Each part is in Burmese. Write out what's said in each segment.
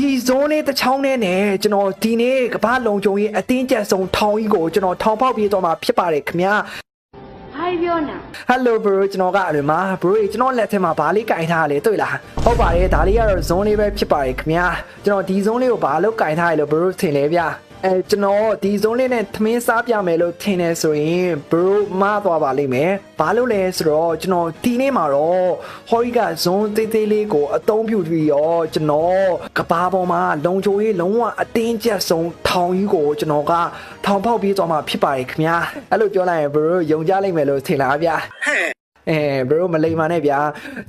ဒီဇုံးလေးတစ်ချောင်းနဲ့ကျွန်တော်ဒီနေ့ကဘာလုံကြုံရေးအတင်းကျပ်ဆုံးထောင်ကြီးကိုကျွန်တော်ထောင်ပေါက်ပြေးတော့မှာဖြစ်ပါတယ်ခင်ဗျာဘာပြောနာ Hello bro ကျွန်တော်ကအရမ bro ကျွန်တော်လက်ထဲမှာဘာလေးကင်ထားလဲတွေ့လားဟုတ်ပါတယ်ဒါလေးကတော့ဇုံးလေးပဲဖြစ်ပါတယ်ခင်ဗျာကျွန်တော်ဒီဇုံးလေးကိုဘာလို့ကင်ထားရလဲ bro ထင်လဲဗျာကျွန်တော်ဒီဇုံးလေးနဲ့သမင်းစားပြမယ်လို့ထင်နေဆိုရင် bro မသွားပါလိမ့်မယ်ဘာလို့လဲဆိုတော့ကျွန်တော်ဒီနေ့မှာတော့ဟော်ရီကဇုံးသေးသေးလေးကိုအသုံးပြုပြီးတော့ကျွန်တော်ကဘာပေါ်မှာလုံချိုရေးလုံးဝအတင်းကျပ်ဆုံးထောင်ကြီးကိုကျွန်တော်ကထောင်ပေါက်ပြီးသွားမှာဖြစ်ပါတယ်ခင်ဗျာအဲ့လိုပြောလိုက်ရင် bro ယုံကြလိမ့်မယ်လို့ထင်လားဗျာbro မလိမ္မာနဲ့ဗျာ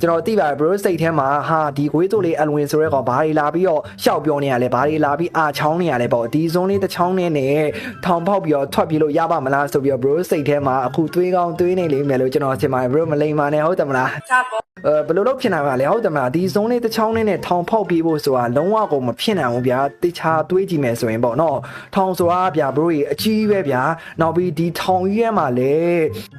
ကျွန်တော်သိပါတယ် bro စိတ်ထဲမှာဟာဒီခွေးတို့လေးအလွင်ဆိုရဲကောင်ဘာတွေလာပြီးတော့ရှောက်ပြောနေရလဲဘာတွေလာပြီးအာချောင်းနေရလဲပေါ့ဒီဇုံးလေးတစ်ချောင်းနဲ့ထောင်ပေါက်ပြီးတော့ထွက်ပြေးလို့ရပါမလားဆိုပြီးတော့ bro စိတ်ထဲမှာအခုသွေးကောင်းသွေးနေလိမ့်မယ်လို့ကျွန်တော်ထင်ပါတယ် bro မလိမ္မာနဲ့ဟုတ်တယ်မလားဘယ်လိုလုပ်ဖြစ်နိုင်ပါလဲဟုတ်တယ်မလားဒီဇုံးလေးတစ်ချောင်းနဲ့ထောင်ဖောက်ပြေးဖို့ဆိုတာလုံးဝကိုမဖြစ်နိုင်ဘူးဗျာတခြားတွေးကြည့်မယ်ဆိုရင်ပေါ့နော်ထောင်ဆိုတာဗျာ bro ကြီးအကြီးပဲဗျာနောက်ပြီးဒီထောင်ကြီးထဲမှာလေ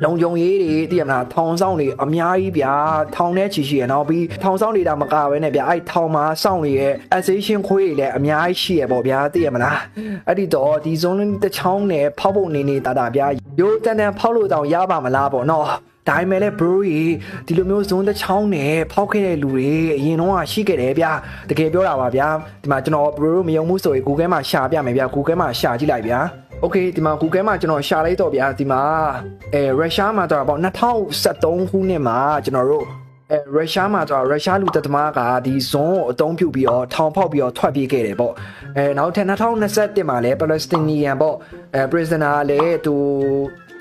လုံုံရေးတွေသိရမလားထောင်ဆောင်တွေအများကြီးဗျာထောင်ထဲချီရှိရနောက်ပြီးထောင်ဆောင်နေတာမကပဲနဲ့ဗျာအဲ့ထောင်မှာစောင့်နေတဲ့ association ခွေးတွေလည်းအများကြီးရှိရပေါ့ဗျာသိရမလားအဲ့ဒီတော့ဒီဇုံးလေးတစ်ချောင်းနဲ့ဖောက်ဖို့နေတာဗျာရိုးတန်တန်ဖောက်လို့တောင်ရပါမလားပေါ့နော်ဒါပေမဲ့လည်း bro ဒီလိုမျိုးဇုံးတစ်ချောင်းနဲ့ဖောက်ခဲ့တဲ့လူတွေအရင်တော့ရှိခဲ့တယ်ဗျာတကယ်ပြောတာပါဗျာဒီမှာကျွန်တော် bro မယုံမှုဆိုရင် Google မှာရှာပြမယ်ဗျာ Google မှာရှာကြည့်လိုက်ဗျာ Okay ဒီမှာ Google မှာကျွန်တော်ရှာလိုက်တော့ဗျာဒီမှာရုရှားမှာတော့ပေါ့2013ခုနှစ်မှာကျွန်တော်တို့ရုရှားမှာတော့ရုရှားလူတပ်သမားကဒီဇွန်ကိုအသုံးပြုပြီးတော့ထောင်ဖောက်ပြီးတော့ထွက်ပြေးခဲ့တယ်ပေါ့နောက်ထပ်2021မှာလည်း Palestinian ပေါ့prisoner လည်းသူ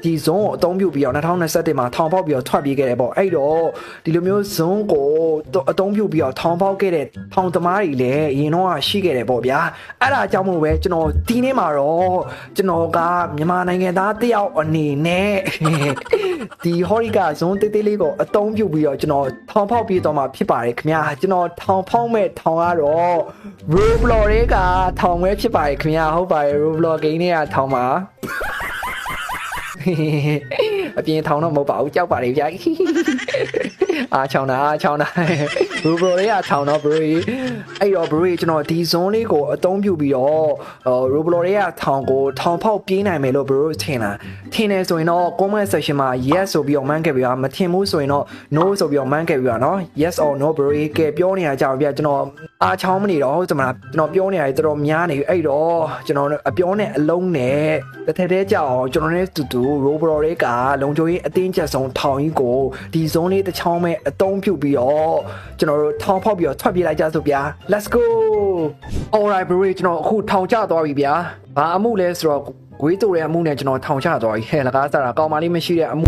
ဒီဇုံးကိုအသုံးပြုပြီးတော့2021မှာထောင်ပေါက်ပြီးတော့ထွက်ပြေးခဲ့တယ်ပေါ့အဲ့တော့ဒီလိုမျိုးဇုံးကိုအသုံးပြုပြီးတော့ထောင်ပေါက်ခဲ့တဲ့ထောင်သမားတွေလည်းအရင်တော့ရှိခဲ့တယ်ပေါ့ဗျာအဲ့ဒါကြောင့်မို့ပဲကျွန်တော်ဒီနေ့မှာတော့ကျွန်တော်ကမြန်မာနိုင်ငံသားတယောက်အနေနဲ့ဒီဟော်ရီကဇုံးတေးသေးလေးကိုအသုံးပြုပြီးတော့ကျွန်တော်ထောင်ပေါက်ပြီးတော့မှဖြစ်ပါတယ်ခင်ဗျာကျွန်တော်ထောင်ပေါက်မဲ့ထောင်ကတော့ Roblox တွေကထောင်ပဲဖြစ်ပါတယ်ခင်ဗျာဟုတ်ပါတယ် Roblox game တွေကထောင်ပါအပြင်ထောင်တော့မဟုတ်ပါဘူးကြောက်ပါလေဗျာအားချောင်းတာဘရိုလေးကထောင်တော့ဘရိုအဲ့တော့ဘရိုကျွန်တော်ဒီဇွန်လေးကိုအသုံးပြုပြီးတော့ရိုဘလိုလေးကထောင်ကိုထောင်ဖောက်ပြေးနိုင်မယ်လို့ဘရိုထင်တယ်ဆိုရင်တော့ comment section မှာ yes ဆိုပြီးတော့ man ခဲ့ပြီးတော့မထင်ဘူးဆိုရင်တော့ no ဆိုပြီးတော့ man ခဲ့ပြီးတော့နော် yes or no ဘရိုကပြောနေရကြပါဗျာကျွန်တော်အားချောင်းမနေတော့ဟုတ်တယ်မလားကျွန်တော်ပြောနေရတယ်တော်တော်များနေအဲ့တော့ကျွန်တော်အပြောနဲ့အလုံးနဲ့တစ်ထက်တည်းကြောက်အောင်ကျွန်တော်နဲ့တူတူရိုဘလိုလေးကလုံချိုရေးအတင်းကျပ်ဆုံးထောင်ကြီးကိုဒီဇုံးလေးတစ်ချောင်းမဲ့အသုံးပြုပြီးတော့ကျွန်တော်တို့ထောင်ဖောက်ပြီးတော့ထွက်ပြေးလိုက်ကြစို့ဗျာ let's go alright bro ကျွန်တော်အခုထောင်ကျသွားပြီဗျာဘာအမှုလဲဆိုတော့ဂွေးတူရဲ့အမှုနဲ့ကျွန်တော်ထောင်ချသွားပြီဟဲ့လကားစားတာကောင်းမလေးမရှိတဲ့အမှု